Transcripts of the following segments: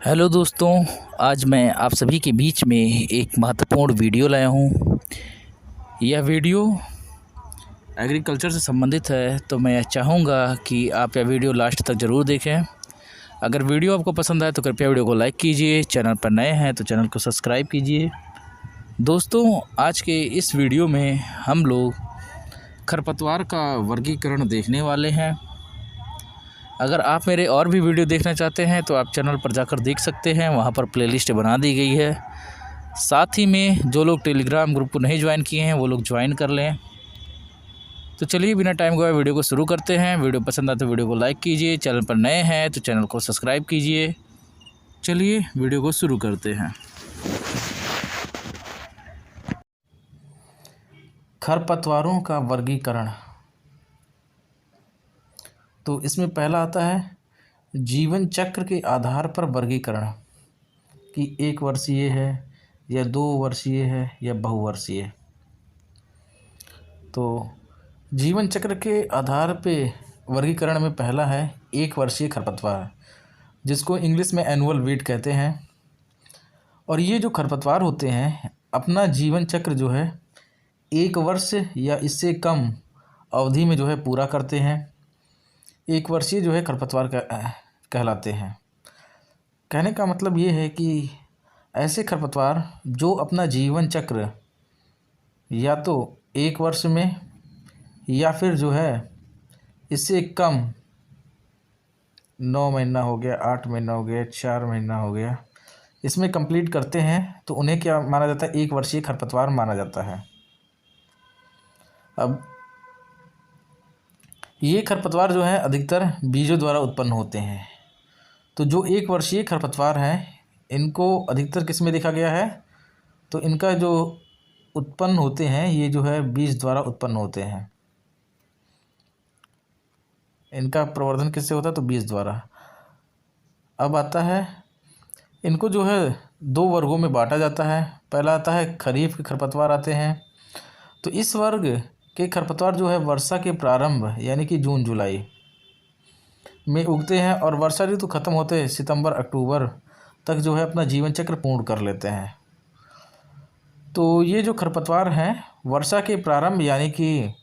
Hello दोस्तों, आज मैं आप सभी के बीच में एक महत्वपूर्ण वीडियो लाया हूँ। यह वीडियो एग्रीकल्चर से संबंधित है, तो मैं चाहूँगा कि आप यह वीडियो लास्ट तक ज़रूर देखें। अगर वीडियो आपको पसंद आए तो कृपया वीडियो को लाइक कीजिए, चैनल पर नए हैं तो चैनल को सब्सक्राइब कीजिए। दोस्तों, आज के इस वीडियो में हम लोग खरपतवार का वर्गीकरण देखने वाले हैं। अगर आप मेरे और भी वीडियो देखना चाहते हैं तो आप चैनल पर जाकर देख सकते हैं, वहाँ पर प्लेलिस्ट बना दी गई है। साथ ही में जो लोग टेलीग्राम ग्रुप को नहीं ज्वाइन किए हैं वो लोग ज्वाइन कर लें। तो चलिए बिना टाइम गवाए वीडियो को शुरू करते हैं। वीडियो पसंद आए तो वीडियो को लाइक कीजिए, चैनल पर नए हैं तो चैनल को सब्सक्राइब कीजिए। चलिए वीडियो को शुरू करते हैं। खरपतवारों का वर्गीकरण। तो इसमें पहला आता है जीवन चक्र के आधार पर वर्गीकरण, कि 1 वर्षीय है या 2 वर्षीय है या बहुवर्षीय। तो जीवन चक्र के आधार पे वर्गीकरण में पहला है 1 वर्षीय खरपतवार, जिसको इंग्लिश में एनुअल वीड कहते हैं। और ये जो खरपतवार होते हैं अपना जीवन चक्र जो है 1 वर्ष या इससे कम अवधि में जो है पूरा करते हैं। 1 वर्षीय जो है खरपतवार कहलाते हैं। कहने का मतलब ये है कि ऐसे खरपतवार जो अपना जीवन चक्र या तो 1 वर्ष में या फिर जो है इससे कम 9 महीना हो गया, 8 महीना हो गया, 4 महीना हो गया, इसमें कंप्लीट करते हैं तो उन्हें क्या माना जाता है? 1 वर्षीय खरपतवार माना जाता है। अब ये खरपतवार जो है अधिकतर बीजों द्वारा उत्पन्न होते हैं। तो जो 1 वर्षीय खरपतवार हैं इनको अधिकतर किस में देखा गया है? तो इनका जो उत्पन्न होते हैं ये जो है बीज द्वारा उत्पन्न होते हैं। इनका प्रवर्धन किससे होता है? तो बीज द्वारा। अब आता है इनको जो है 2 वर्गों में बांटा जाता है। पहला आता है खरीफ के खरपतवार आते हैं। तो इस वर्ग के खरपतवार जो है वर्षा के प्रारंभ यानी कि जून जुलाई में उगते हैं और वर्षा ऋतु खत्म होते सितंबर अक्टूबर तक जो है अपना जीवन चक्र पूर्ण कर लेते हैं। तो ये जो खरपतवार हैं वर्षा के प्रारंभ यानी कि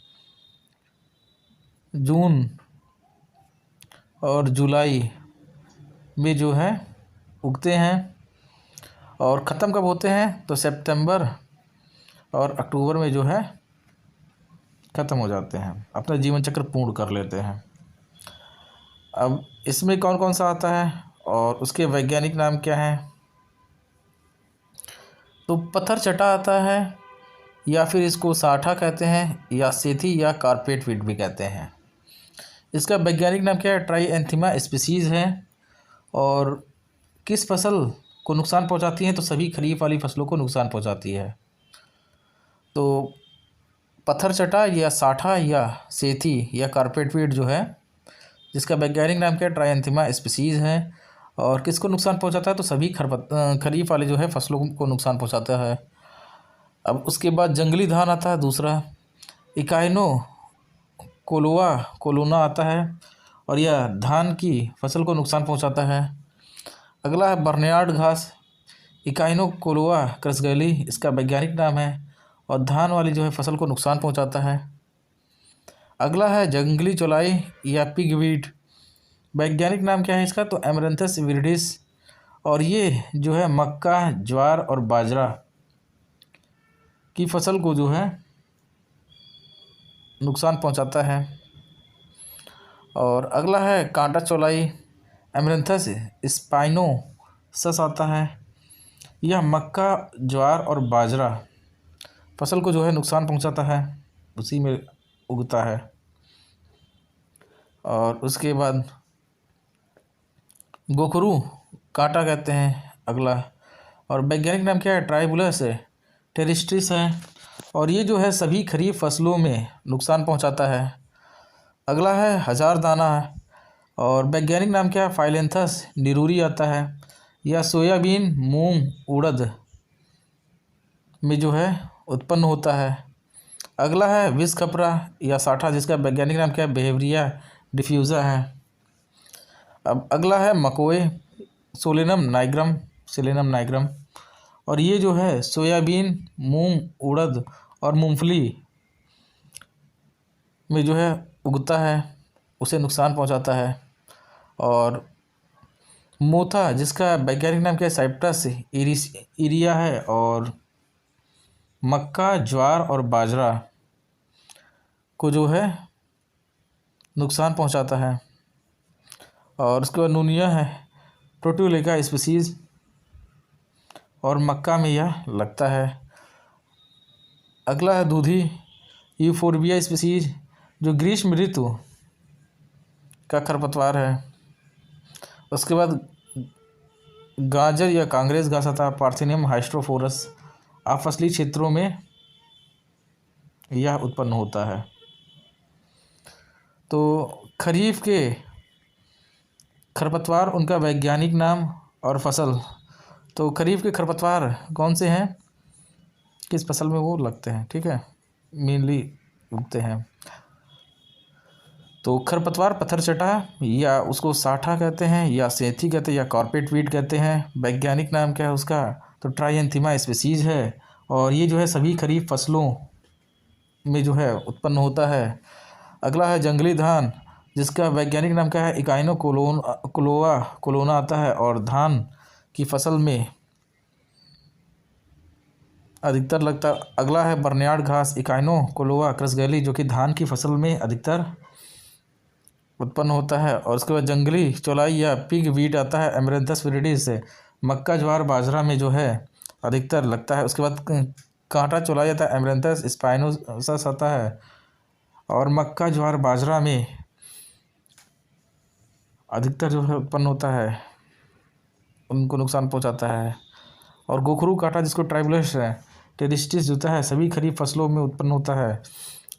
जून और जुलाई में जो है उगते हैं और ख़त्म कब होते हैं? तो सितंबर और अक्टूबर में जो है ख़त्म हो जाते हैं, अपना जीवन चक्र पूर्ण कर लेते हैं। अब इसमें कौन कौन सा आता है और उसके वैज्ञानिक नाम क्या हैं? तो पत्थर चटा आता है या फिर इसको साठा कहते हैं या सेथी या कारपेट वीड भी कहते हैं। इसका वैज्ञानिक नाम क्या है? ट्राइएंथिमा स्पीसीज़ है। और किस फसल को नुकसान पहुंचाती है? तो सभी खरीफ वाली फसलों को नुकसान पहुंचाती है। तो पत्थर चटा या साठा या सेथी या कारपेट वीड जो है जिसका वैज्ञानिक नाम क्या है? ट्राइएंथिमा स्पीसीज़ है। और किसको नुकसान पहुंचाता है? तो सभी खरीफ वाले जो है फसलों को नुकसान पहुंचाता है। अब उसके बाद जंगली धान आता है दूसरा, इकाइनो कोलोना आता है और यह धान की फसल को नुकसान पहुंचाता है। अगला है बर्नयार्ड घास, इकाइनो कोलोआ क्रसगैली इसका वैज्ञानिक नाम है और धान वाली जो है फसल को नुकसान पहुंचाता है। अगला है जंगली चौलाई या पिगवीड, वैज्ञानिक नाम क्या है इसका? तो एमरैंथस विरिडिस और ये जो है मक्का, ज्वार और बाजरा की फसल को जो है नुकसान पहुंचाता है। और अगला है कांटा चौलाई, एमरैंथस स्पाइनोसस आता है। यह मक्का, ज्वार और बाजरा फसल को जो है नुकसान पहुंचाता है, उसी में उगता है। और उसके बाद गोखरू कांटा कहते हैं अगला, और वैज्ञानिक नाम क्या है? ट्राइबुलस टेरिस्ट्रिस है और ये जो है सभी खरीफ फसलों में नुकसान पहुंचाता है। अगला है हजार दाना है और वैज्ञानिक नाम क्या है? फाइलेंथस निरूरी आता है। यह सोयाबीन, मूंग, उड़द में जो है उत्पन्न होता है। अगला है विष खपरा या साठा जिसका वैज्ञानिक नाम क्या है? बेहेवियरिया डिफ्यूज़ा है। अब अगला है मकोए सोलेनम नाइग्रम। और ये जो है सोयाबीन, मूंग, उड़द और मूंगफली में जो है उगता है, उसे नुकसान पहुंचाता है। और मोथा, जिसका वैज्ञानिक नाम क्या है, साइप्रस इरिया है। और मक्का, ज्वार और बाजरा को जो है नुकसान पहुंचाता है। और उसके बाद नुनिया है, प्रोट्यूलेका स्पीसीज, और मक्का में यह लगता है। अगला है दूधी, यूफोर्बिया स्पीसीज, जो ग्रीष्म ऋतु का खरपतवार है। उसके बाद गाजर या कांग्रेस घास आता है, पार्थेनियम हाइस्ट्रोफोरस। फसली क्षेत्रों में यह उत्पन्न होता है। तो खरीफ के खरपतवार, उनका वैज्ञानिक नाम और फसल। तो खरीफ के खरपतवार कौन से हैं, किस फसल में वो लगते हैं, ठीक है, मेनली उगते हैं। तो खरपतवार पत्थरचटा, या उसको साठा कहते हैं, या सेंथी कहते हैं, या कॉर्पेट वीड कहते हैं। वैज्ञानिक नाम क्या है उसका, तो ट्राइएंथिमा स्पीसीज है। और ये जो है सभी खरीफ फसलों में जो है उत्पन्न होता है। अगला है जंगली धान, जिसका वैज्ञानिक नाम क्या है, इकाइनो कोलोना आता है, और धान की फसल में अधिकतर लगता। अगला है बर्नयार्ड घास, इकाइनो कोलोआ क्रसगैली, जो कि धान की फसल में अधिकतर उत्पन्न होता है। और उसके बाद जंगली चौलाई या पिग वीट आता है, एमरेंथस विरिडिस से, मक्का, ज्वार, बाजरा में जो है अधिकतर लगता है। उसके बाद कांटा चौलाई आता है, एमरेंथस स्पाइनोसस आता है। और मक्का, ज्वार, बाजरा में अधिकतर जो है उत्पन्न होता है, उनको नुकसान पहुंचाता है। और गोखरू कांटा, जिसको ट्राइबुलस है टेरिस्टिस होता है, सभी खरीफ फसलों में उत्पन्न होता है।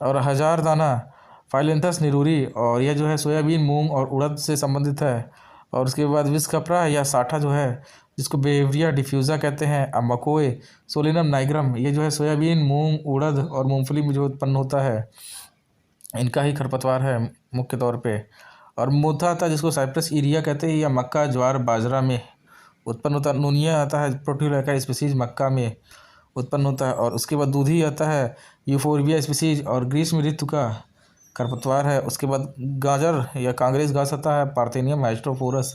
और हजार दाना फाइलेंथस निरूरी, और यह जो है सोयाबीन, मूंग और उड़द से संबंधित है। और उसके बाद विस्कपरा या साठा जो है, जिसको बेवरिया डिफ्यूज़ा कहते हैं, मकोए, सोलेनम नाइग्रम, ये जो है सोयाबीन, मूंग, उड़द और मूंगफली में जो उत्पन्न होता है, इनका ही खरपतवार है मुख्य तौर पे। और मोथा आता है, जिसको साइप्रस इरिया कहते हैं, या मक्का, ज्वार, बाजरा में उत्पन्न होता है। नुनिया आता है, प्रोट्यूलेका स्पीसीज, मक्का में उत्पन्न होता है। और उसके बाद दूधी आता है, यूफोर्बिया स्पीसीज, और ग्रीष्म ऋतु का खरपतवार है। उसके बाद गाजर या कांग्रेस घास आता है, पार्थेनियम हाइस्ट्रोफोरस,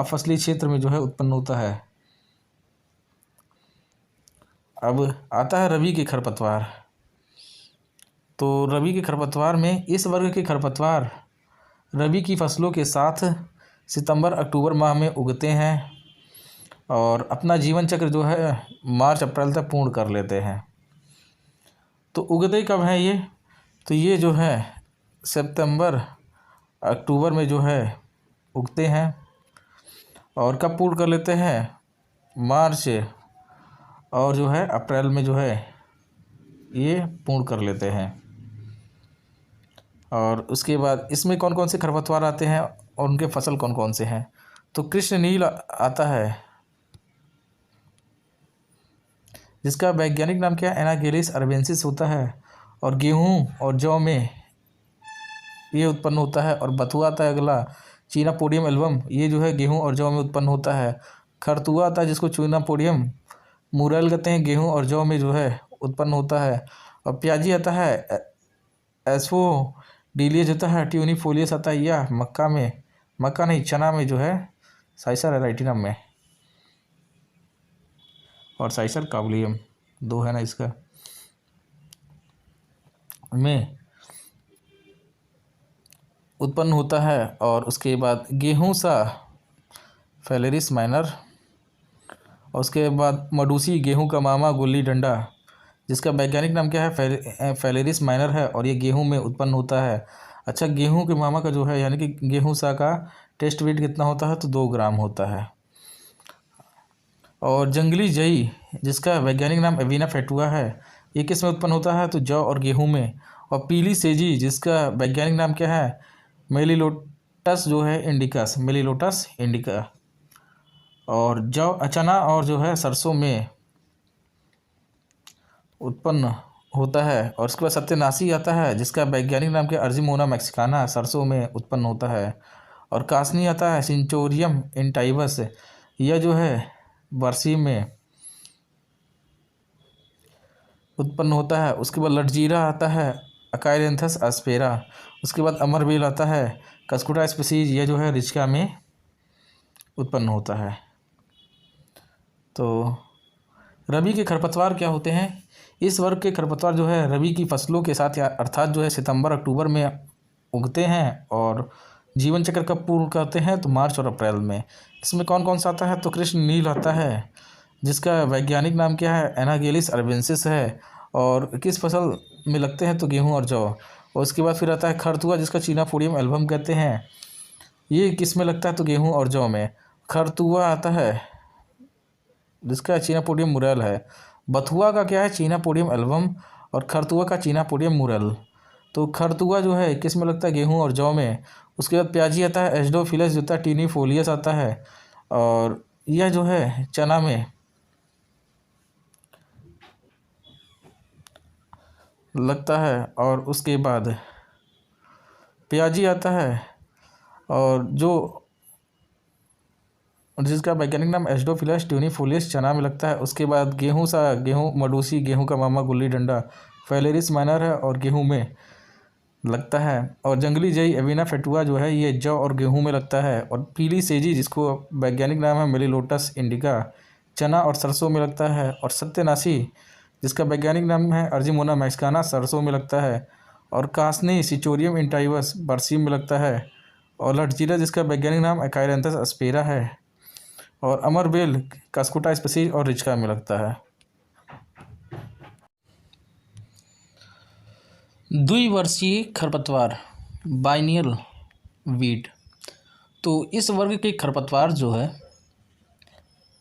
फसली क्षेत्र में जो है उत्पन्न होता है। अब आता है रबी के खरपतवार। तो रबी के खरपतवार में इस वर्ग के खरपतवार रबी की फसलों के साथ सितंबर अक्टूबर माह में उगते हैं, और अपना जीवन चक्र जो है मार्च अप्रैल तक पूर्ण कर लेते हैं। तो उगते कब हैं ये, तो ये जो है सितंबर अक्टूबर में जो है उगते हैं, और कब पूर्ण कर लेते हैं, मार्च और जो है अप्रैल में जो है ये पूर्ण कर लेते हैं। और उसके बाद इसमें कौन कौन से खरपतवार आते हैं और उनके फसल कौन कौन से हैं, तो कृष्ण नील आता है, जिसका वैज्ञानिक नाम क्या है, एनागेलिस अरबेंसिस होता है। और गेहूं और जौ में ये उत्पन्न होता है। और बथुआ आता है अगला, चीनापोडियम एल्बम, ये जो है गेहूं और जौ में उत्पन्न होता है। खरतुआ आता है, जिसको चीनापोडियम मुरल कहते हैं, गेहूं और जौ में जो है उत्पन्न होता है। और प्याजी आता है, एस्फोडिलियस होता है, ट्यूनिफोलियस आता है, या मक्का नहीं चना में जो है साइसर एराइटिनम में, और साइसर काबुलियम, दो है ना इसका, में उत्पन्न होता है। और उसके बाद गेहूं सा फेलेरिस माइनर, और उसके बाद मडूसी, गेहूं का मामा, गुल्ली डंडा, जिसका वैज्ञानिक नाम क्या है, फेलेरिस माइनर है, और ये गेहूं में उत्पन्न होता है। अच्छा, गेहूं के मामा का जो है यानी कि गेहूं सा का टेस्ट वेट कितना होता है, तो 2 ग्राम होता है। और जंगली जई, जिसका वैज्ञानिक नाम एविना फेटुआ है, ये किस में उत्पन्न होता है, तो जौ और गेहूं में। और पीली सेजी, जिसका वैज्ञानिक नाम क्या है, मेलिलोटस जो है इंडिकस, मेलिलोटस इंडिका। और जौ, चना और जो है सरसों में उत्पन्न होता है। और उसके बाद सत्यानाशी आता है, जिसका वैज्ञानिक नाम क्या, अर्जिमोना मैक्सिकाना, सरसों में उत्पन्न होता है। और कासनी आता है, सिंचोरियम इंटाइबस, यह जो है बरसीम में उत्पन्न होता है। उसके बाद लटजीरा आता है, अकाइरेंथस आस्पेरा। उसके बाद अमरबेल आता है, कस्कुटा स्पीसीज, यह जो है रिचका में उत्पन्न होता है। तो रबी के खरपतवार क्या होते हैं? इस वर्ग के खरपतवार जो है रबी की फसलों के साथ, या अर्थात जो है सितंबर अक्टूबर में उगते हैं और जीवन चक्र कब पूर्ण करते हैं? तो मार्च और अप्रैल में। इसमें कौन कौन सा आता है? तो कृष्ण नील आता है, जिसका वैज्ञानिक नाम क्या है? एनागेलिस अर्बेंसिस है। और किस फसल में लगते हैं? तो गेहूँ और जौ। और उसके बाद फिर आता है खरतुआ, जिसका चीनाफोडियम एल्बम कहते हैं। ये किस में लगता है? तो गेहूँ और जौ में। खरतुआ आता है जिसका चीनापोडियम मुरल है। बथुआ का क्या है? चीनापोडियम एल्बम। और खरतुआ का चीनापोडियम मुरल। तो खरतुआ जो है किस में लगता है? गेहूँ और जौ में। उसके बाद प्याजी आता है, एस्डोफिलस जो होता है, टीनीफोलियस आता है। और यह जो है चना में लगता है। और उसके बाद प्याजी आता है, और जो जिसका वैज्ञानिक नाम एस्डोफिलस ट्यूनिफोलियस चना में लगता है। उसके बाद गेहूँ मडूसी, गेहूँ का मामा गुल्ली डंडा फेलेरिस माइनर है और गेहूँ में लगता है। और जंगली जई एविना फेटुआ जो है ये जौ और गेहूँ में लगता है। और पीली सेजी, जिसको वैज्ञानिक नाम है मेलिलोटस इंडिका, चना और सरसों में लगता है। और सत्यनाशी, जिसका वैज्ञानिक नाम है अर्जिमोना मैक्सिकाना, सरसों में लगता है। और कासनी सिचोरियम इंटाइवस बरसीम में लगता है। और लटजीरा, जिसका वैज्ञानिक नाम अकाइरेंथस अस्पेरा है। और अमरबेल कास्कुटा स्पीसीज और रिचका में लगता है। द्विवर्षीय खरपतवार बाइनियल वीड। तो इस वर्ग के खरपतवार जो है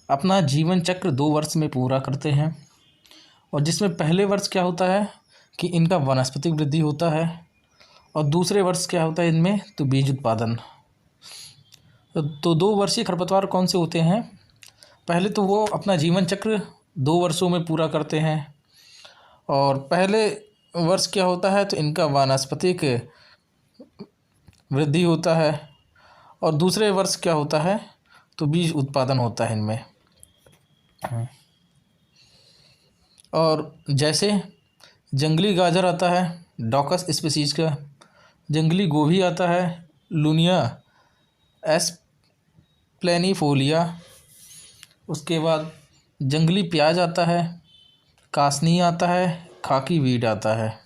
अपना जीवन चक्र 2 वर्ष में पूरा करते हैं। और जिसमें पहले वर्ष क्या होता है कि इनका वनस्पतिक वृद्धि होता है, और दूसरे वर्ष क्या होता है इनमें? तो बीज उत्पादन। तो 2 वर्षीय खरपतवार कौन से होते हैं? पहले तो वो अपना जीवन चक्र 2 वर्षों में पूरा करते हैं। और पहले वर्ष क्या होता है? तो इनका वानस्पतिक वृद्धि होता है। और दूसरे वर्ष क्या होता है? तो बीज उत्पादन होता है इनमें। और जैसे जंगली गाजर आता है डॉकस स्पीसीज का, जंगली गोभी आता है लुनिया एस्प्लेनिफोलिया। उसके बाद जंगली प्याज आता है, कासनी आता है, खाकी वीड आता है।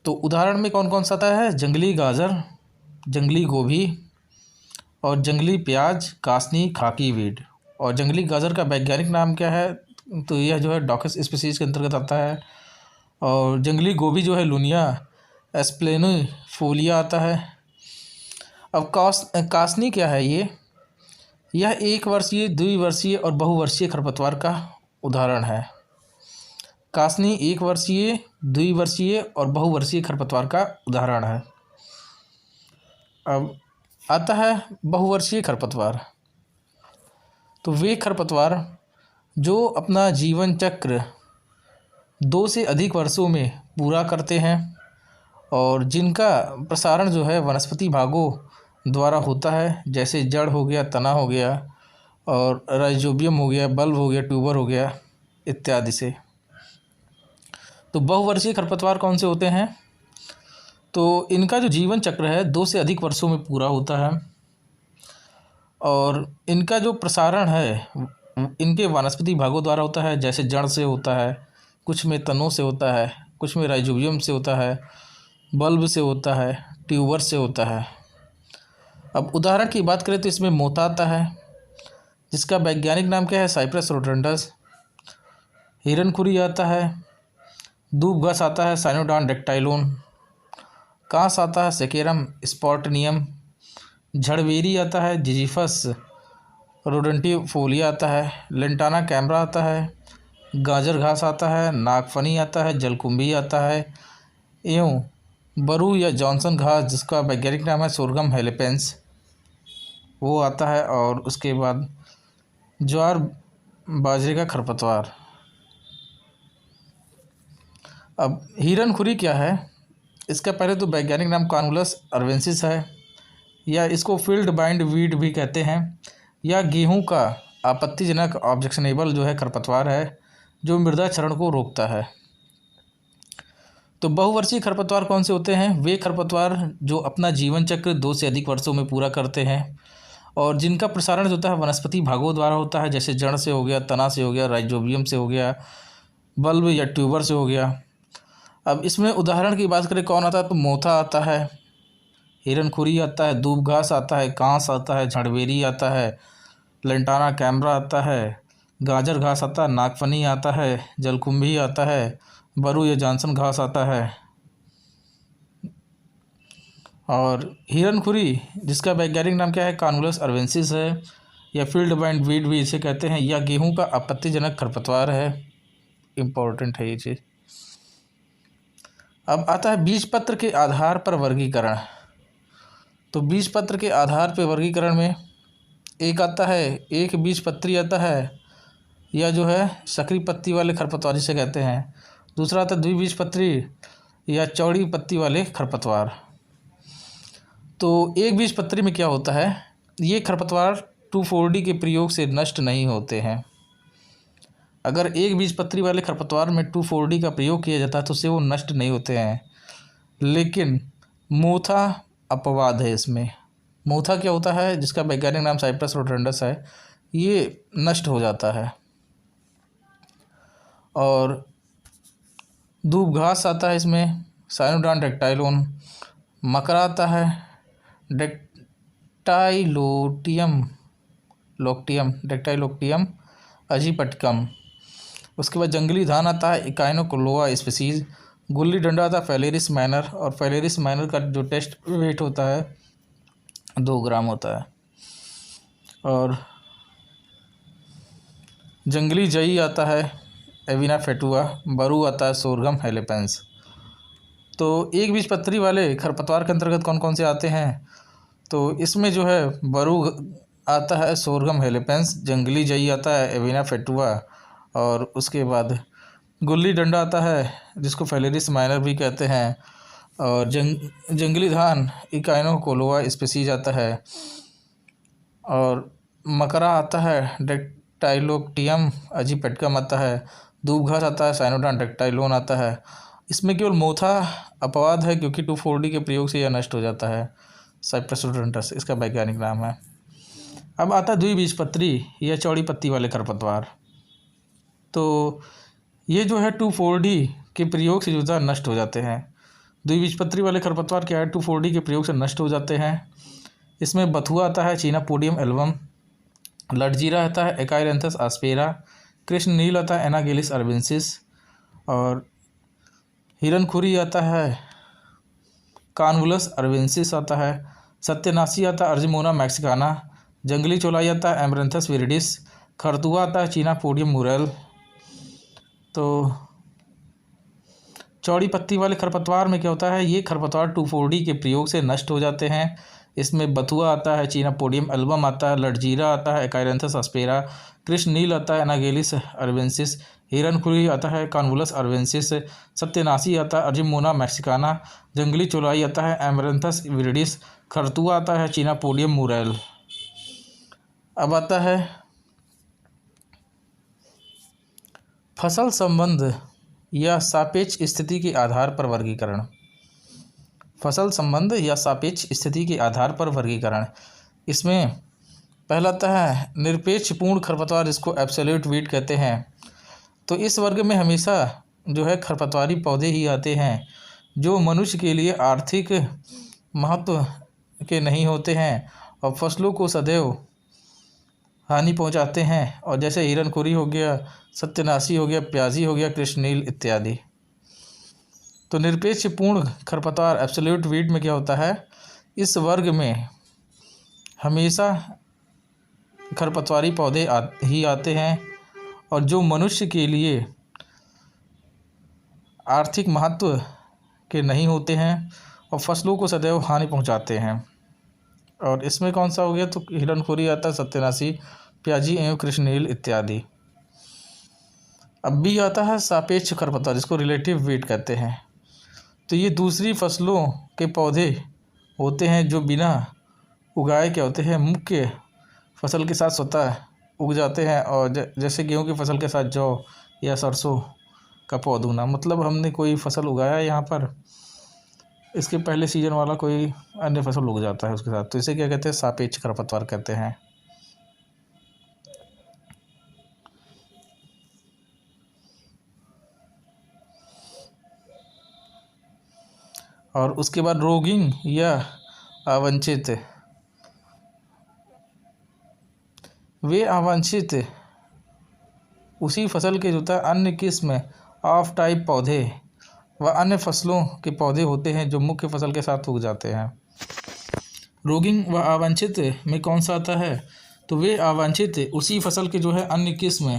तो उदाहरण में कौन कौन सा आता है? जंगली गाजर, जंगली गोभी और जंगली प्याज, कासनी, खाकी वीड। और जंगली गाजर का वैज्ञानिक नाम क्या है? तो यह जो है डॉकस स्पीसीज के अंतर्गत आता है। और जंगली गोभी जो है लुनिया एस्प्लेनिफोलिया आता है। अब कासनी क्या है? यह 1 वर्षीय, द्विवर्षीय और बहुवर्षीय खरपतवार का उदाहरण है। कासनी 1 वर्षीय, द्विवर्षीय और बहुवर्षीय खरपतवार का उदाहरण है। अब आता है बहुवर्षीय खरपतवार। तो वे खरपतवार जो अपना जीवन चक्र 2 से अधिक वर्षों में पूरा करते हैं और जिनका प्रसारण जो है वनस्पति भागों द्वारा होता है, जैसे जड़ हो गया, तना हो गया और राइजोबियम हो गया, बल्ब हो गया, ट्यूबर हो गया इत्यादि से। तो बहुवर्षीय खरपतवार कौन से होते हैं? तो इनका जो जीवन चक्र है 2 से अधिक वर्षों में पूरा होता है और इनका जो प्रसारण है इनके वनस्पति भागों द्वारा होता है, जैसे जड़ से होता है, कुछ में तनों से होता है, कुछ में राइजोबियम से होता है, बल्ब से होता है, ट्यूबर से होता है। अब उदाहरण की बात करें तो इसमें मोता आता है, जिसका वैज्ञानिक नाम क्या है? साइप्रस रोडेंटस। हिरनखुरी आता है, दूब घास आता है, साइनोडॉन डेक्टाइलोन। कांस आता है, सेकेरम स्पॉटनियम। झड़बेरी आता है, जिजीफस रोडेंटिफोलिया आता है। लेंटाना कैमरा आता है, गाजर घास आता है, नागफनी आता है, जलकुंभी आता है, एवं बरू या जॉनसन घास, जिसका वैज्ञानिक नाम है सोरगम हेलेपेंस, वो आता है। और उसके बाद ज्वार बाजरे का खरपतवार। अब हिरनखुरी क्या है? इसका पहले तो वैज्ञानिक नाम कानुलस अर्वेंसिस है। या इसको फील्ड बाइंड वीड भी कहते हैं, या गेहूं का आपत्तिजनक ऑब्जेक्शनेबल जो है खरपतवार है जो मृदा क्षरण को रोकता है। तो बहुवर्षीय खरपतवार कौन से होते हैं? वे खरपतवार जो अपना जीवन चक्र 2 से अधिक वर्षों में पूरा करते हैं और जिनका प्रसारण जो होता है वनस्पति भागों द्वारा होता है, जैसे जड़ से हो गया, तना से हो गया, राइजोबियम से हो गया, बल्ब या ट्यूबर से हो गया। अब इसमें उदाहरण की बात करें कौन आता है, तो मोथा आता है, हिरनखुरी आता है, दूब घास आता है, कांस आता है, झड़बेरी आता है, लेंटाना कैमरा आता है, गाजर घास आता है, नागफनी आता है, जलकुंभी आता है, बरू या जॉनसन घास आता है। और हिरनखुरी जिसका वैज्ञानिक नाम क्या है, कानुलस अर्वेंसिस है, या फील्ड बाइंड वीड भी इसे कहते हैं, या गेहूं का आपत्तिजनक खरपतवार है। इम्पोर्टेंट है ये चीज़। अब आता है बीज पत्र के आधार पर वर्गीकरण। तो बीज पत्र के आधार पर वर्गीकरण में एक आता है, एक बीज पत्री आता है, या जो है सकरी पत्ती वाले खरपतवार जिसे कहते हैं। दूसरा आता है द्विबीजपत्री या चौड़ी पत्ती वाले खरपतवार। तो एक बीजपत्री में क्या होता है, ये खरपतवार 2,4-D के प्रयोग से नष्ट नहीं होते हैं। अगर एक बीजपत्री वाले खरपतवार में 2,4-D का प्रयोग किया जाता है तो उससे वो नष्ट नहीं होते हैं। लेकिन मोथा अपवाद है इसमें। मोथा क्या होता है, जिसका वैज्ञानिक नाम साइप्रस रोडेंडस है, ये नष्ट हो जाता है। और दूब घास आता है इसमें, साइनोडॉन डेक्टाइलोन। मकरा आता है, डेक्टाइलोक्टियम अजीपटकम। उसके बाद जंगली धान आता है, इकाइनोकोलोआ स्पीसीज। गुल्ली डंडा आता है, फेलेरिस माइनर, और फेलेरिस माइनर का जो टेस्ट वेट होता है 2 ग्राम होता है। और जंगली जई आता है, एविना फेटुआ। बरू आता है, सोरगम हेलेपेंस। तो एक बीजपत्री वाले खरपतवार के अंतर्गत कौन कौन से आते हैं, तो इसमें जो है बरू आता है, सोरगम हेलेपेंस, जंगली जई आता है, एविना फेटुआ, और उसके बाद गुल्ली डंडा आता है जिसको फेलेरिस माइनर भी कहते हैं, और जंगली धान इकाइनोकोलोआ स्पीसीज आता है, और मकरा आता है, डेक्टाइलोक्टियम अजीपेटकम आता है, दूब घास आता है, साइनोडॉन डेक्टाइलोन आता है। इसमें केवल मोथा अपवाद है क्योंकि 2,4-D के प्रयोग से यह नष्ट हो जाता है। साइप्रस रोडेंडस इसका वैज्ञानिक नाम है। अब आता है द्विबीजपत्री या चौड़ी पत्ती वाले खरपतवार। तो ये जो है 2,4-D के प्रयोग से जो है नष्ट हो जाते हैं। द्विबीजपत्री वाले खरपतवार क्या है, 2,4-D के प्रयोग से नष्ट हो जाते हैं। इसमें बथुआ आता है, चीनापोडियम एल्बम। लटजीरा आता है, एकाइरेंथस आस्पेरा। कृष्ण नील आता है, एनागेलिस अर्बेंसिस। और हिरनखुरी आता है, कानवुलस अर्बेंसिस आता है। सत्यनाशी आता है, अर्जिमोना मैक्सिकाना। जंगली चौलाई आता है, एमरेंथस विरिडिस। खरतुआ आता है, चीनापोडियम मुरेल। तो चौड़ी पत्ती वाले खरपतवार में क्या होता है, ये खरपतवार 2,4-D के प्रयोग से नष्ट हो जाते हैं। इसमें बथुआ आता है, चीनापोडियम एल्बम आता है, लटजीरा आता है, एकाइरेंथस आस्पेरा। कृष्ण नील आता है, एनागेलिस अर्बेंसिस। हिरनखुरी आता है, कानवुलस अर्बेंसिस। सत्यनाशी आता है, अर्जिमोना मैक्सिकाना। जंगली चौलाई आता है, एमरेंथस विरिडिस। खरतुआ आता है, चीनापोडियम मुरेल। अब आता है फसल संबंध या सापेक्ष स्थिति के आधार पर वर्गीकरण। फसल संबंध या सापेक्ष स्थिति के आधार पर वर्गीकरण। इसमें पहला आता है निरपेक्ष पूर्ण खरपतवार, जिसको एब्सोल्यूट वीड कहते हैं। तो इस वर्ग में हमेशा जो है खरपतवारी पौधे ही आते हैं जो मनुष्य के लिए आर्थिक महत्व के नहीं होते हैं और फसलों को सदैव हानि पहुंचाते हैं, और जैसे हिरनखुरी हो गया, सत्यनाशी हो गया, प्याजी हो गया, कृष्णनील इत्यादि। तो निरपेक्ष पूर्ण खरपतवार एब्सोल्यूट वीड में क्या होता है, इस वर्ग में हमेशा खरपतवारी पौधे ही आते हैं और जो मनुष्य के लिए आर्थिक महत्व के नहीं होते हैं और फसलों को सदैव हानि पहुंचाते हैं। और इसमें कौन सा हो गया, तो हिरनखुरी आता है, सत्यनाशी, प्याजी एवं कृष्णनील इत्यादि। अब भी आता है सापेक्ष खरपतवार, जिसको रिलेटिव वीड कहते हैं। तो ये दूसरी फसलों के पौधे होते हैं जो बिना उगाए क्या होते हैं, मुख्य फसल के साथ स्वतः उग जाते हैं। और जैसे गेहूं की फसल के साथ जौ या सरसों का पौध उगना, मतलब हमने कोई फसल उगाया यहाँ पर, इसके पहले सीजन वाला कोई अन्य फसल उग जाता है उसके साथ, तो इसे क्या कहते हैं, सापेक्ष खरपतवार कहते हैं। और उसके बाद रोगिंग या अवांछित, वे अवांछित उसी फसल के जो अन्य किस्म ऑफ टाइप पौधे व अन्य फसलों के पौधे होते हैं जो मुख्य फसल के साथ उग जाते हैं। रोगिंग व अवांछित में कौन सा आता है, तो वे अवांछित उसी फसल के जो है अन्य किस्म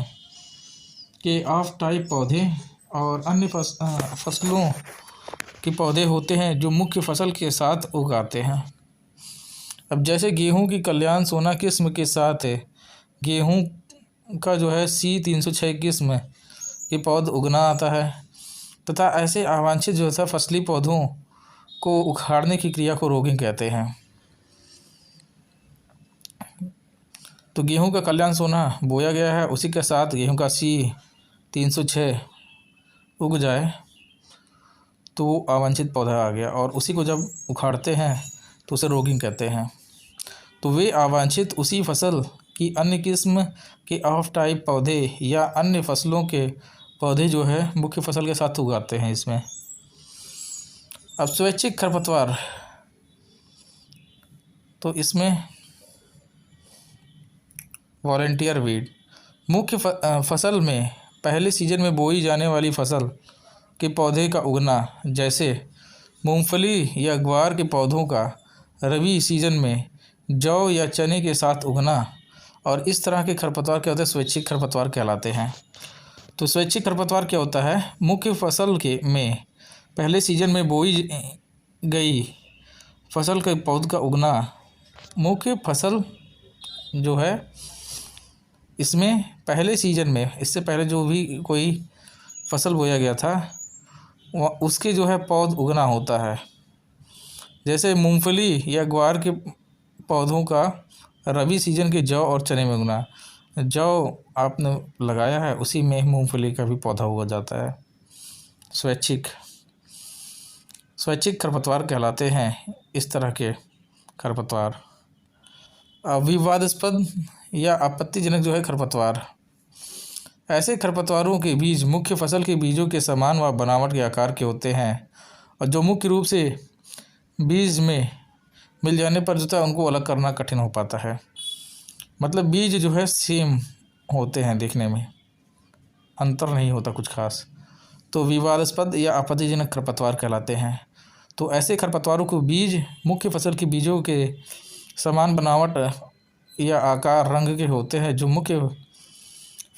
के ऑफ टाइप पौधे और अन्य फसलों के पौधे होते हैं जो मुख्य फसल के साथ उगाते हैं। अब जैसे गेहूं की कल्याण सोना किस्म के साथ गेहूं का जो है C306 किस्म के पौध उगना आता है, तथा ऐसे अवांछित जो है फसली पौधों को उखाड़ने की क्रिया को रोगिंग कहते हैं। तो गेहूं का कल्याण सोना बोया गया है, उसी के साथ गेहूं का C306 उग जाए तो अवांछित पौधा आ गया, और उसी को जब उखाड़ते हैं तो उसे रोगिंग कहते हैं। तो वे अवांछित उसी फसल की अन्य किस्म के ऑफ टाइप पौधे या अन्य फसलों के पौधे जो है मुख्य फसल के साथ उगाते हैं इसमें। अब स्वैच्छिक खरपतवार, तो इसमें वॉलंटियर वीड, मुख्य फसल में पहले सीजन में बोई जाने वाली फसल के पौधे का उगना, जैसे मूंगफली या ग्वार के पौधों का रबी सीजन में जौ या चने के साथ उगना, और इस तरह के खरपतवार क्या होते हैं, स्वैच्छिक खरपतवार कहलाते हैं। तो स्वैच्छिक खरपतवार क्या होता है, मुख्य फसल के में पहले सीजन में बोई गई फसल के पौध का उगना, मुख्य फसल जो है इसमें पहले सीजन में, इससे पहले जो भी कोई फसल बोया गया था वह उसके जो है पौध उगना होता है। जैसे मूंगफली या ग्वार के पौधों का रबी सीजन के जौ और चने में उगना, जौ आपने लगाया है उसी में मूंगफली का भी पौधा उग जाता है। स्वैच्छिक खरपतवार कहलाते हैं इस तरह के खरपतवार। विवादास्पद या आपत्तिजनक जो है खरपतवार, ऐसे खरपतवारों के बीज मुख्य फसल के बीजों के समान व बनावट के आकार के होते हैं, और जो मुख्य रूप से बीज में मिल जाने पर जो है उनको अलग करना कठिन हो पाता है। मतलब बीज जो है सेम होते हैं, देखने में अंतर नहीं होता कुछ खास, तो विवादास्पद या आपत्तिजनक खरपतवार कहलाते हैं। तो ऐसे खरपतवारों को बीज मुख्य फसल के बीजों के समान बनावट या आकार रंग के होते हैं, जो मुख्य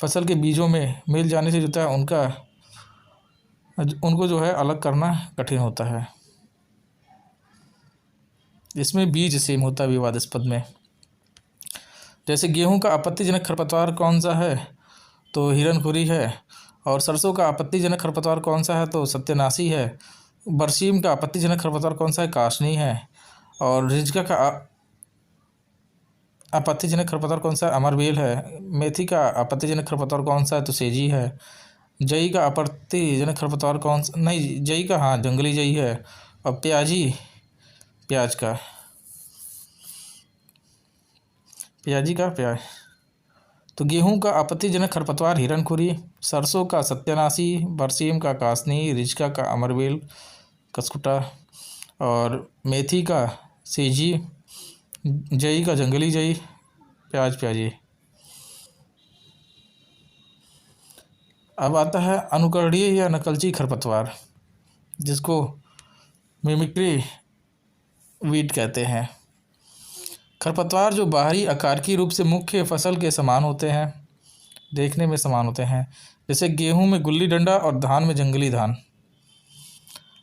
फसल के बीजों में मिल जाने से जो है उनको जो है अलग करना कठिन होता है। इसमें बीज सेम होता है विवादास्पद में। जैसे गेहूं का आपत्तिजनक खरपतवार कौन सा है, तो हिरणखुरी है। और सरसों का आपत्तिजनक खरपतवार कौन सा है, तो सत्यानाशी है। बरसीम का आपत्तिजनक खरपतवार कौन सा है, काशनी है। और रिजका का आपत्तिजनक खरपतवार कौन सा है, अमरबेल है। मेथी का आपत्तिजनक खरपतवार कौन सा है, तो सेजी है। जई का आपत्तिजनक खरपतवार कौन सा, नहीं जई का, हाँ जंगली जई है। और प्याज का तो गेहूं का आपत्तिजनक खरपतवार हिरणखुरी, सरसों का सत्यानाशी, बरसीम का कासनी, रिजका का अमरबेल कसकुटा, और मेथी का सेजी, जई का जंगली जई, प्याजी। अब आता है अनुकरणीय या नकलची खरपतवार, जिसको मिमिक्री वीड कहते हैं। खरपतवार जो बाहरी आकारिकी रूप से मुख्य फसल के समान होते हैं, देखने में समान होते हैं, जैसे गेहूं में गुल्ली डंडा और धान में जंगली धान।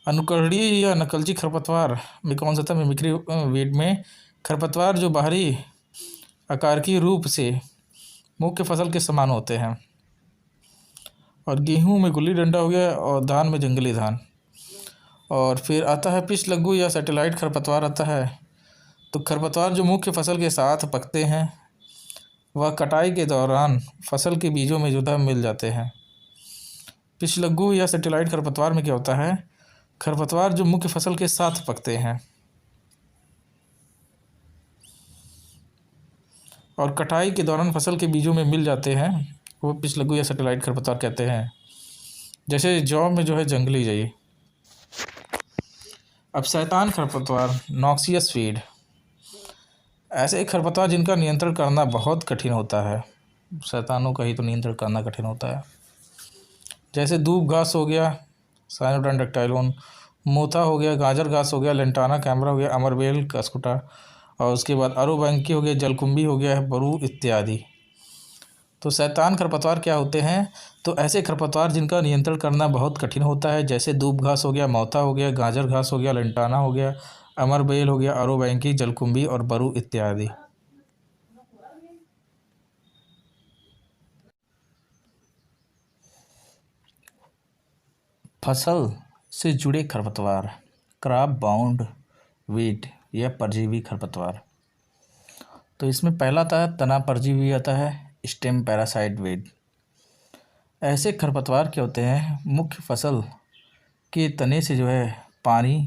अनुकरणीय या नकलची खरपतवार में कौन सा था, मिमिक्री वीड में खरपतवार जो बाहरी आकारिकी रूप से मुख्य फसल के समान होते हैं, और गेहूं में गुल्ली डंडा हो गया और धान में जंगली धान। और फिर आता है पिछलग्गू या सैटेलाइट खरपतवार आता है, तो खरपतवार जो मुख्य फसल के साथ पकते हैं वह कटाई के दौरान फसल के बीजों में जुदा मिल जाते हैं। पिछलग्गू या सैटेलाइट खरपतवार में क्या होता है, खरपतवार जो मुख्य फसल के साथ पकते हैं और कटाई के दौरान फसल के बीजों में मिल जाते हैं, वो पिछलग्गू या सैटेलाइट खरपतवार कहते हैं। जैसे जौ में जो है जंगली जई। अब शैतान खरपतवार नॉक्सियस वीड, ऐसे खरपतवार जिनका नियंत्रण करना बहुत कठिन होता है। शैतानों का ही तो नियंत्रण करना कठिन होता है। जैसे दूब घास हो गया, साइनोडर्म डाक्टाइलोन, मोथा हो गया, गाजर घास हो गया, लेंटाना कैमरा हो गया, अमरबेल कस्कुटा, और उसके बाद अरोबैंकी हो गया, जलकुंभी हो गया, बरू इत्यादि। तो शैतान खरपतवार क्या होते हैं, तो ऐसे खरपतवार जिनका नियंत्रण करना बहुत कठिन होता है। जैसे दूब घास हो गया, मोथा हो गया, गाजर घास हो गया, लेंटाना हो गया, अमरबेल हो गया, अरोबैंकी, जलकुंभी और बरू इत्यादि। फसल से जुड़े खरपतवार, क्रॉप बाउंड वीड या परजीवी खरपतवार। तो इसमें पहला आता है तना परजीवी, आता है स्टेम पैरासाइट वीड। ऐसे खरपतवार क्या होते हैं, मुख्य फसल के तने से जो है पानी,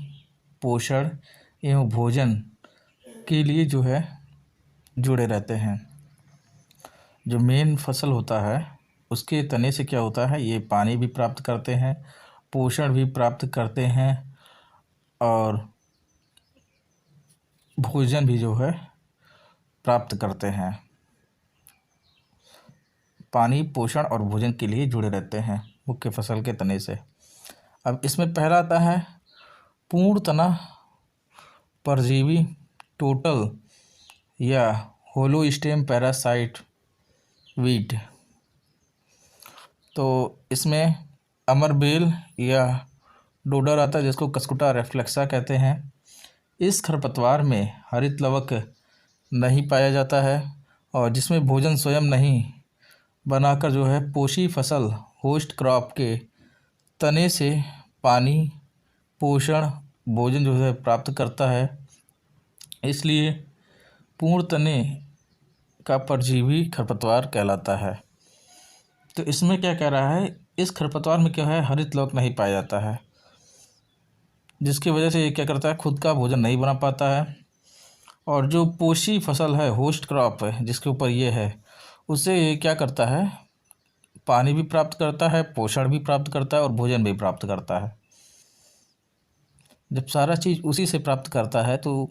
पोषण एवं भोजन के लिए जो है जुड़े रहते हैं। जो मेन फसल होता है उसके तने से क्या होता है, ये पानी भी प्राप्त करते हैं, पोषण भी प्राप्त करते हैं और भोजन भी जो है प्राप्त करते हैं। पानी, पोषण और भोजन के लिए जुड़े रहते हैं मुख्य फसल के तने से। अब इसमें पहला आता है पूर्ण तना परजीवी टोटल या होलो स्टेम पैरासाइट वीड। तो इसमें अमरबेल या डोडर आता है, जिसको कस्कुटा रेफ्लेक्सा कहते हैं। इस खरपतवार में हरित लवक नहीं पाया जाता है और जिसमें भोजन स्वयं नहीं बनाकर जो है पोषी फसल होस्ट क्रॉप के तने से पानी, पोषण, भोजन जो है प्राप्त करता है। इसलिए पूर्ण तने का परजीवी खरपतवार कहलाता है। तो इसमें क्या कह रहा है, इस खरपतवार में क्या है, हरित लवक नहीं पाया जाता है, जिसकी वजह से ये क्या करता है, खुद का भोजन नहीं बना पाता है। और जो पोषी फसल है, होस्ट क्रॉप है जिसके ऊपर ये है, उससे ये क्या करता है, पानी भी प्राप्त करता है, पोषण भी प्राप्त करता है और भोजन भी प्राप्त करता है। जब सारा चीज़ उसी से प्राप्त करता है तो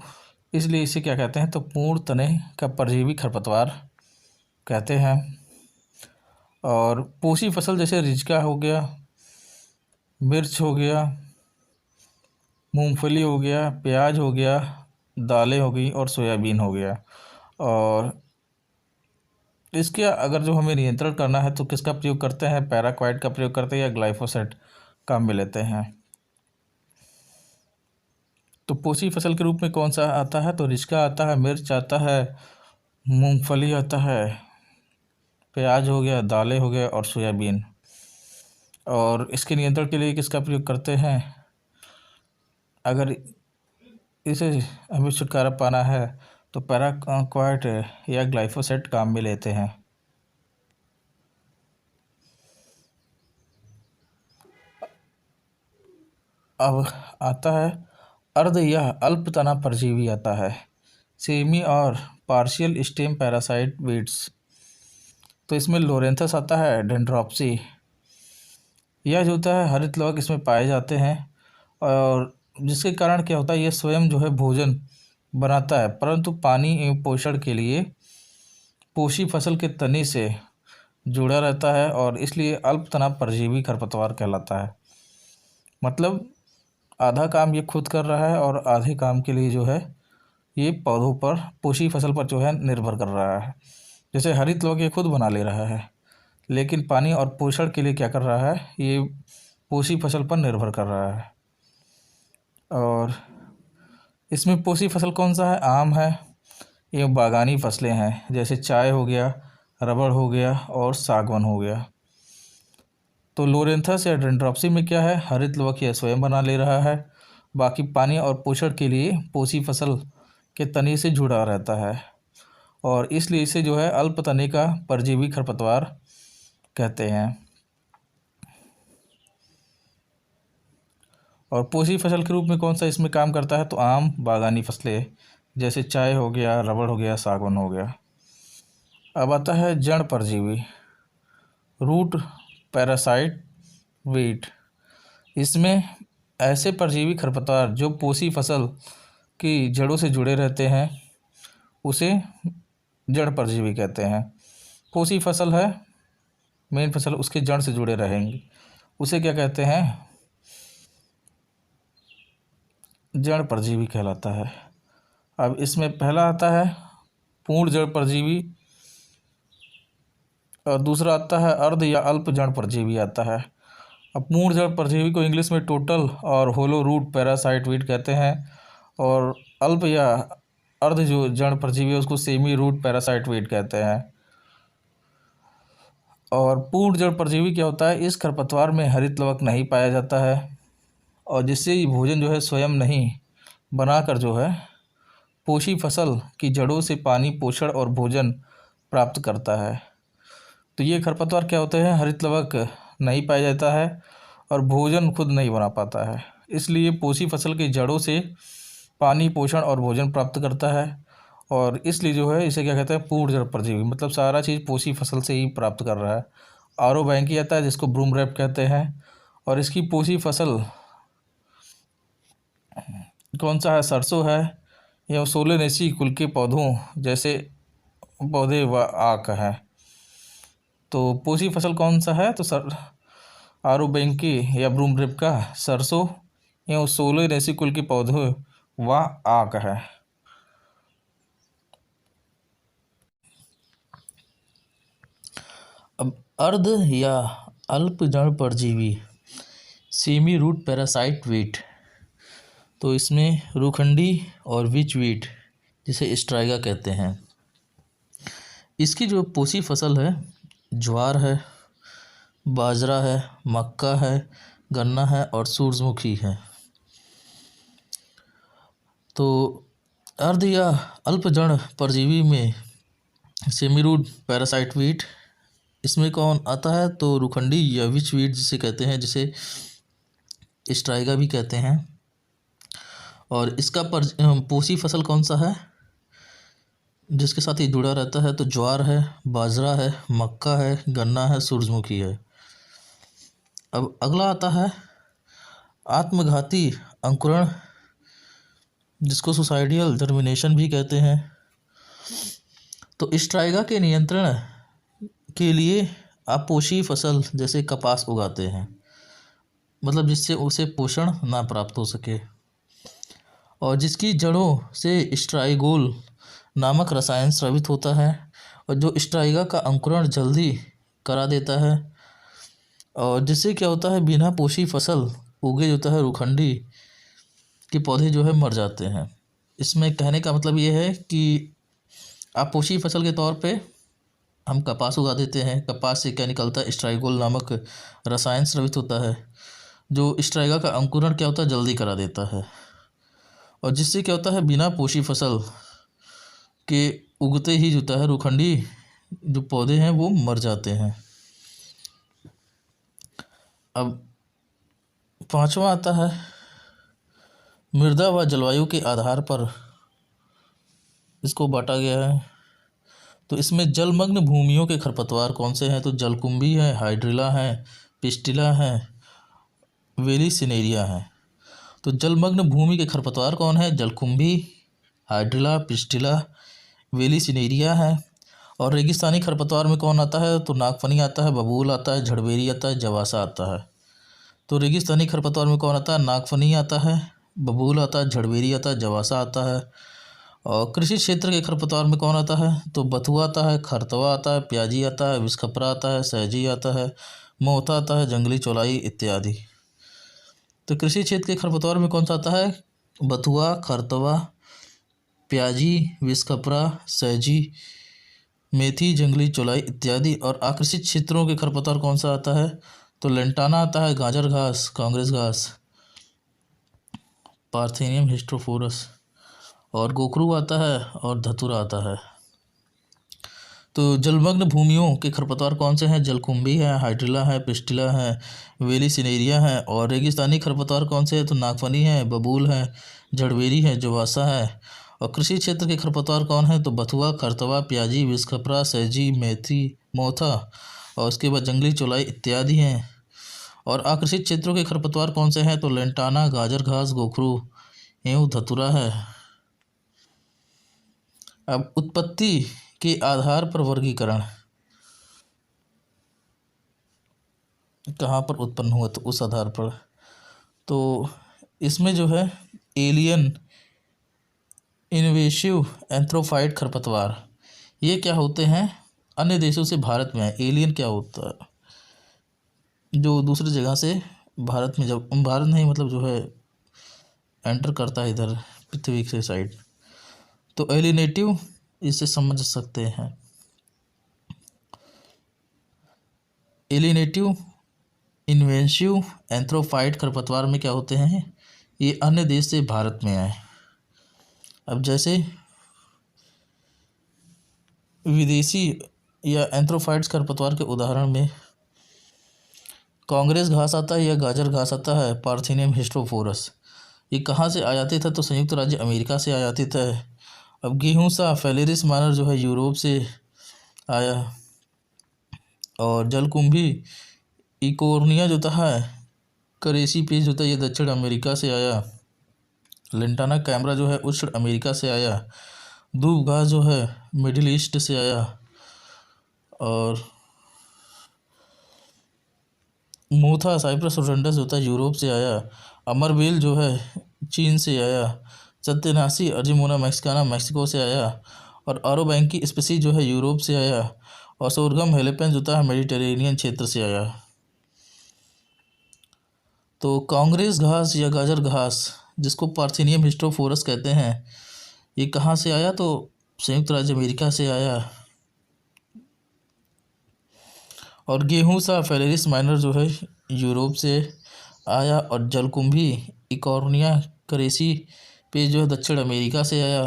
इसलिए इसे क्या कहते हैं, तो पूर्ण तने का परजीवी खरपतवार कहते हैं। और पोषी फसल जैसे रिजका हो गया, मिर्च हो गया, मूंगफली हो गया, प्याज हो गया, दालें हो गई और सोयाबीन हो गया। और इसके अगर जो हमें नियंत्रण करना है तो किसका प्रयोग करते हैं, पैराक्वाइट का प्रयोग करते हैं या ग्लाइफोसेट काम में लेते हैं। तो पोषी फसल के रूप में कौन सा आता है, तो रिजका आता है, मिर्च आता है, मूंगफली आता है, प्याज हो गया, दालें हो गए और सोयाबीन। और इसके नियंत्रण के लिए किसका प्रयोग करते हैं, अगर इसे हमें छुटकारा पाना है तो पैराक्वाइट या ग्लाइफोसेट काम में लेते हैं। अब आता है अर्ध या अल्प तना परजीवी आता है, सेमी और पार्शियल स्टेम पैरासाइट वीड्स। तो इसमें लोरेंथस आता है, डेंड्रोप्सी, यह जो होता है हरित लवक इसमें पाए जाते हैं और जिसके कारण क्या होता है, ये स्वयं जो है भोजन बनाता है, परंतु पानी एवं पोषण के लिए पोषी फसल के तने से जुड़ा रहता है और इसलिए अल्प तना परजीवी खरपतवार कहलाता है। मतलब आधा काम ये खुद कर रहा है और आधे काम के लिए जो है ये पौधों पर, पोषी फसल पर जो है निर्भर कर रहा है। जैसे हरित लवक ये खुद बना ले रहा है, लेकिन पानी और पोषण के लिए क्या कर रहा है, ये पोषी फसल पर निर्भर कर रहा है। और इसमें पोषी फसल कौन सा है, आम है, ये बागानी फसलें हैं, जैसे चाय हो गया, रबड़ हो गया और सागवान हो गया। तो लोरेंथस या डेंड्रोप्सी में क्या है, हरित लवक यह स्वयं बना ले रहा है, बाकी पानी और पोषण के लिए पोषी फसल के तने से जुड़ा रहता है और इसलिए इसे जो है अल्प तने का परजीवी खरपतवार कहते हैं। और पोषी फसल के रूप में कौन सा इसमें काम करता है, तो आम बागानी फसलें जैसे चाय हो गया, रबड़ हो गया, सागवान हो गया। अब आता है जड़ परजीवी, रूट पैरासाइट वीट। इसमें ऐसे परजीवी खरपतवार जो पोषी फसल की जड़ों से जुड़े रहते हैं उसे जड़ परजीवी कहते हैं। पोषी फसल है, मेन फसल, उसके जड़ से जुड़े रहेंगे, उसे क्या कहते हैं, जड़ परजीवी कहलाता है। अब इसमें पहला आता है पूर्ण जड़ परजीवी और दूसरा आता है अर्ध या अल्प जड़ परजीवी आता है। अब पूर्ण जड़ परजीवी को इंग्लिश में टोटल और होलो रूट पैरासाइट वीट कहते हैं और अल्प या अर्ध जो जड़ परजीवी है उसको सेमी रूट पैरासाइट वीट कहते हैं। और पूर्ण जड़ परजीवी क्या होता है, इस खरपतवार में हरित लवक नहीं पाया जाता है और जिससे ये भोजन जो है स्वयं नहीं बनाकर जो है पोषी फसल की जड़ों से पानी, पोषण और भोजन प्राप्त करता है। तो ये खरपतवार क्या होते हैं, हरित लवक नहीं पाया जाता है और भोजन खुद नहीं बना पाता है, इसलिए पोषी फसल की जड़ों से पानी, पोषण और भोजन प्राप्त करता है और इसलिए जो है इसे क्या कहते हैं, पूर्ण जड़ परजीवी। मतलब सारा चीज़ पोषी फसल से ही प्राप्त कर रहा है। आरो बैंकी आता है जिसको ब्रूम रैप कहते हैं और इसकी पोषी फसल कौन सा है, सरसों है या सोलेनेसी कुल के पौधों जैसे पौधे व आक है। तो पोषी फसल कौन सा है, तो आरो बैंकी या ब्रूम रैप का सरसों या सोलेनेसी कुल के पौधे व आक है। अब अर्ध या अल्प जड़ परजीवी सेमी रूट पैरासाइट वीट, तो इसमें रूखंडी और विच वीट जिसे स्ट्राइगा कहते हैं। इसकी जो पोषी फसल है ज्वार है, बाजरा है, मक्का है, गन्ना है और सूरजमुखी है। तो अर्ध या अल्प जड़ परजीवी में सेमी रूट पैरासाइट वीट, इसमें कौन आता है, तो रूखंडी या विच वीट जिसे कहते हैं, जिसे स्ट्राइगा भी कहते हैं। और इसका पोषी फसल कौन सा है जिसके साथ ये जुड़ा रहता है, तो ज्वार है, बाजरा है, मक्का है, गन्ना है, सूरजमुखी है। अब अगला आता है आत्मघाती अंकुरण जिसको सुसाइडियल जर्मिनेशन भी कहते हैं। तो स्ट्राइगा के नियंत्रण के लिए आप पोषी फसल जैसे कपास उगाते हैं, मतलब जिससे उसे पोषण ना प्राप्त हो सके और जिसकी जड़ों से स्ट्राइगोल नामक रसायन स्रावित होता है और जो स्ट्राइगा का अंकुरण जल्दी करा देता है और जिससे क्या होता है, बिना पोषी फसल उगे होता है रूखंडी के पौधे जो है मर जाते हैं। इसमें कहने का मतलब ये है कि आप पोषी फसल के तौर पे हम कपास उगा देते हैं, कपास से क्या निकलता है, स्ट्राइगोल नामक रसायन स्रावित होता है जो स्ट्राइगा का अंकुरण क्या होता है, जल्दी करा देता है और जिससे क्या होता है, बिना पोषी फसल के उगते ही जो है रूखंडी जो पौधे हैं वो मर जाते हैं। अब पांचवा आता है मृदा व जलवायु के आधार पर इसको बांटा गया है। तो इसमें जलमग्न भूमियों के खरपतवार कौन से हैं, तो जलकुंभी है, हाइड्रिला है, पिस्टिला है, वेलिसिनेरिया है। तो जलमग्न भूमि के खरपतवार कौन है, जलकुंभी, हाइड्रिला, पिस्टिला, वेलिसिनेरिया है। और रेगिस्तानी खरपतवार में कौन आता है, तो नागफनी आता है, बबूल आता है, झड़बेरी आता है, जवासा आता है। तो रेगिस्तानी खरपतवार में कौन आता है, नागफनी आता है, बबूल आता है, झड़बेरी आता है, जवासा आता है। और कृषि क्षेत्र के खरपतवार में कौन आता है, तो बथुआ आता है, खरतवा आता है, प्याजी आता है, विषखपरा आता है, सहजी आता है, मोथा आता है, जंगली चौलाई इत्यादि। तो कृषि क्षेत्र के खरपतवार में कौन सा आता है, बथुआ, खरतवा, प्याजी, विषखपरा, सहजी, मेथी, जंगली चौलाई इत्यादि। और आकृषित क्षेत्रों के खरपतवार कौन सा आता है, तो लेंटाना आता है, गाजर घास, कांग्रेस घास, पार्थेनियम हिस्टोफोरस और गोखरू आता है और धतूरा आता है। तो जलमग्न भूमियों के खरपतवार कौन से हैं? जलकुंभी है, हाइड्रिला है, पिस्टिला है, वेलिसिनेरिया है। और रेगिस्तानी खरपतवार कौन से हैं? तो नागफनी है, बबूल है, जड़बेरी है, जोवासा है। और कृषि क्षेत्र के खरपतवार कौन है? तो बथुआ, खरतवा, प्याजी, विस्खपरा, सैजी, मेथी, मोथा और उसके बाद जंगली चौलाई इत्यादि हैं। और आकृषित क्षेत्रों के खरपतवार कौन से हैं? तो लेंटाना, गाजर घास, गोखरू एवं धतूरा है। अब उत्पत्ति के आधार पर वर्गीकरण, कहाँ पर उत्पन्न हुआ तो उस आधार पर। तो इसमें जो है एलियन इन्वेसिव एंथ्रोफाइट खरपतवार, ये क्या होते हैं? अन्य देशों से भारत में है। एलियन क्या होता है? जो दूसरी जगह से भारत में, जब भारत नहीं मतलब जो है एंटर करता है इधर पृथ्वी के साइड, तो एलिनेटिव इसे समझ सकते हैं। एलिनेटिव इन्वेसिव एंथ्रोफाइट खरपतवार में क्या होते हैं? ये अन्य देश से भारत में आए। अब जैसे विदेशी या एंथ्रोफाइट्स खरपतवार के उदाहरण में कांग्रेस घास आता है या गाजर घास आता है, पार्थिनियम हिस्टोफोरस। ये कहाँ से आयातित है? तो संयुक्त राज्य अमेरिका से आयातित है। अब गेहूँ सा फेलेरिस माइनर जो है यूरोप से आया। और जलकुंभी इकोर्निया जो है, करेसी पेज जो है, ये दक्षिण अमेरिका से आया। लेंटाना कैमरा जो है उत्तर अमेरिका से आया। दूब घास जो है मिडिल ईस्ट से आया। और मोथा साइप्रस रोडेंटस होता है यूरोप से आया। अमरबेल जो है चीन से आया। सत्यनासी अर्जिमोना मैक्सिकाना मैक्सिको से आया। और आरोबैंकी स्पीसीज जो है यूरोप से आया। और सोरगम हेलेपेंस होता है मेडिटेरेनियन क्षेत्र से आया। तो कांग्रेस घास या गाजर घास, जिसको पार्थिनियम हिस्टोफोरस कहते हैं, ये कहाँ से आया? तो संयुक्त राज्य अमेरिका से आया। और गेहूँ सा फेलेरिस माइनर जो है यूरोप से आया। और जलकुंभी इकोर्निया करेसी पे जो है दक्षिण अमेरिका से आया।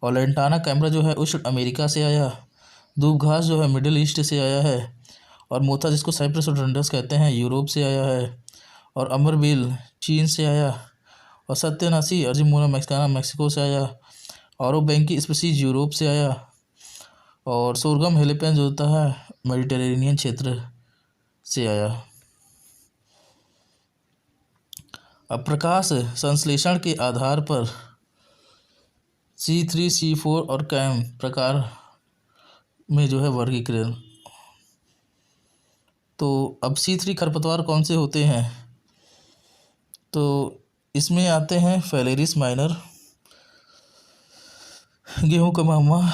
और लेंटाना कैमरा जो है उत्तर अमेरिका से आया। दूब घास जो है मिडिल ईस्ट से आया है। और मोथा जिसको साइप्रस रोडेंटस कहते हैं यूरोप से आया है। और अमरबेल चीन से आया। और सत्यनासी अर्जिमोना मैक्सिकाना मैक्सिको से आया। आरोबैंकी स्पीसीज यूरोप से आया। और सोरगम हेलेपेंस जो होता है मेडिटेरेनियन क्षेत्र से आया। अब प्रकाश संश्लेषण के आधार पर C3, C4 और कैम प्रकार में जो है वर्गीकरण। तो अब C3 खरपतवार कौन से होते हैं? तो इसमें आते हैं फेलेरिस माइनर, गेहूँ का महुआ,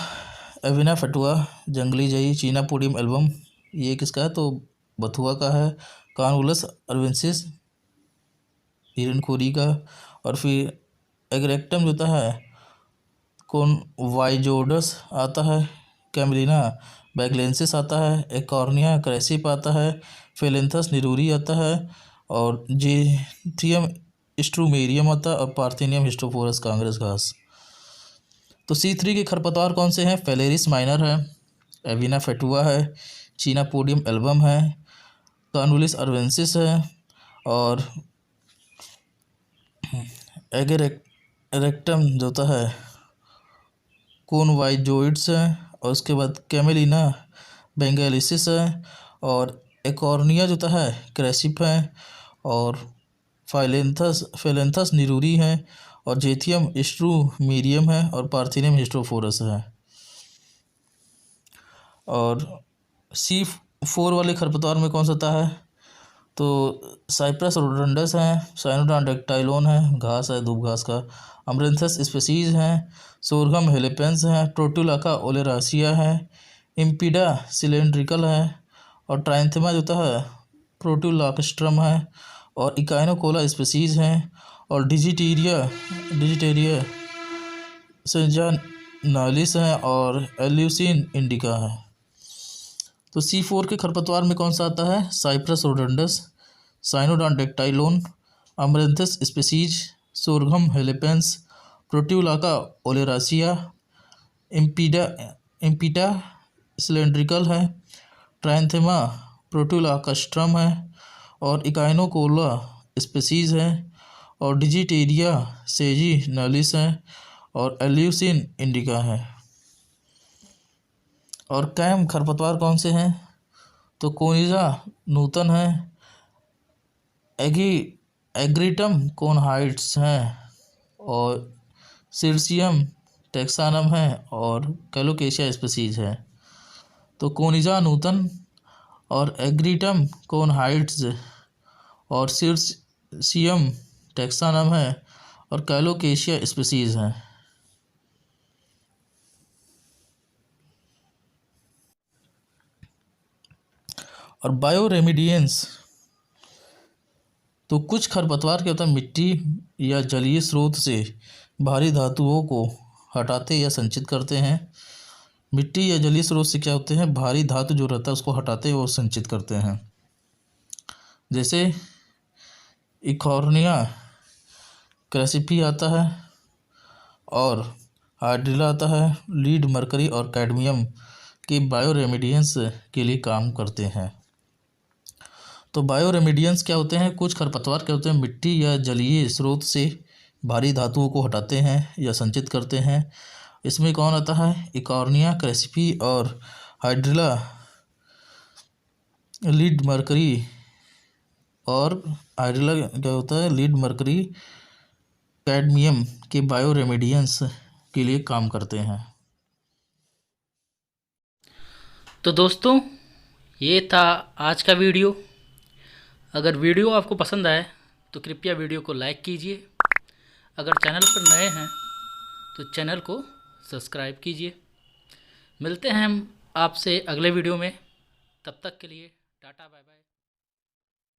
एविना फटुआ, जंगली जई, चीनापोडियम एल्बम, ये किसका है? तो बथुआ का है। कानुलस अर्वेंसिस हिरनखोरी का। और फिर एग्रेक्टम जो होता है कौन वाइजोडस आता है। कैमलिना बैगलेंसिस आता है। एकॉर्निया क्रेसिप आता है। फेलेंथस निरूरी आता है। और जेथियम स्ट्रूमेरियम आता है। और पार्थिनियम हिस्टोफोरस कांग्रेस घास। तो C3 के खरपतवार कौन से हैं? फेलेरिस माइनर है, एविना फेटुआ है, चीनापोडियम एल्बम है, कानुलिस अर्वेंसिस है और एगेरेक्टम जो होता है कोनवाइजोइड्स है। और उसके बाद कैमेलिना बेंगालिसिस है। और एकॉर्निया जो होता है क्रेसिप है। और फेलेंथस निरूरी है। और जेथियम स्ट्रूमेरियम है। और पार्थिनियम हिस्टोफोरस है। और C4 वाले खरपतवार में कौन सा होता है? तो साइप्रस रोडेंटस है, साइनोडॉन डेक्टाइलोन है, घास है दूब घास का, अमरेंथस स्पीसीज हैं, सोरगम हेलेपेंस है, टोटुलाका ओलेरासिया है, इम्पिडा सिलेंड्रिकल है। और ट्राइंथेमा जो होता है प्रोटुलाकस्ट्रम है। और इकाइनोकोला स्पीसीज हैं। और डिजिटेरिया सेंजानालिस है। और एल्यूसिन इंडिका है। तो C4 के खरपतवार में कौन सा आता है? Cyperus rotundus, Cynodon dactylon, Amaranthus species, Sorghum halepense Portulaca oleracea, Imperata cylindrica है, ट्राइंथेमा प्रोट्यूलाकास्ट्रम है, और इकाइनोकोला स्पीसीज़ है, और डिजिटेरिया सेजिनालिस है, और एल्यूसिन इंडिका है। और कैम खरपतवार कौन से हैं? तो कोनिजा नूतन है, एग्रीटम कोनहाइट्स हैं, और सिरसियम टेक्सानम है, और कैलोकेशिया स्पीसीज है। तो कोनिजा नूतन और एग्रीटम कोनहाइट्स और सिरसियम टेक्सानम है, और कैलोकेशिया स्पीसीज हैं। और बायोरेमिडियंस, तो कुछ खरपतवार क्या होता है, मिट्टी या जलीय स्रोत से भारी धातुओं को हटाते या संचित करते हैं। मिट्टी या जलीय स्रोत से क्या होते हैं, भारी धातु जो रहता है उसको हटाते और संचित करते हैं। जैसे इकॉर्निया क्रेसिपी आता है, और हाइड्रिला आता है। लीड, मरकरी और कैडमियम के बायोरेमिडियंस के लिए काम करते हैं। तो बायोरेमिडियंस क्या होते हैं? कुछ खरपतवार क्या होते हैं, मिट्टी या जलीय स्रोत से भारी धातुओं को हटाते हैं या संचित करते हैं। इसमें कौन आता है? इकॉर्निया क्रेसिपी और हाइड्रिला, लीड, मरकरी, और हाइड्रिला क्या होता है, लीड, मरकरी, कैडमियम के बायोरेमिडियंस के लिए काम करते हैं। तो दोस्तों, ये था आज का वीडियो। अगर वीडियो आपको पसंद आए तो कृपया वीडियो को लाइक कीजिए। अगर चैनल पर नए हैं तो चैनल को सब्सक्राइब कीजिए। मिलते हैं हम आपसे अगले वीडियो में। तब तक के लिए टाटा बाय बाय।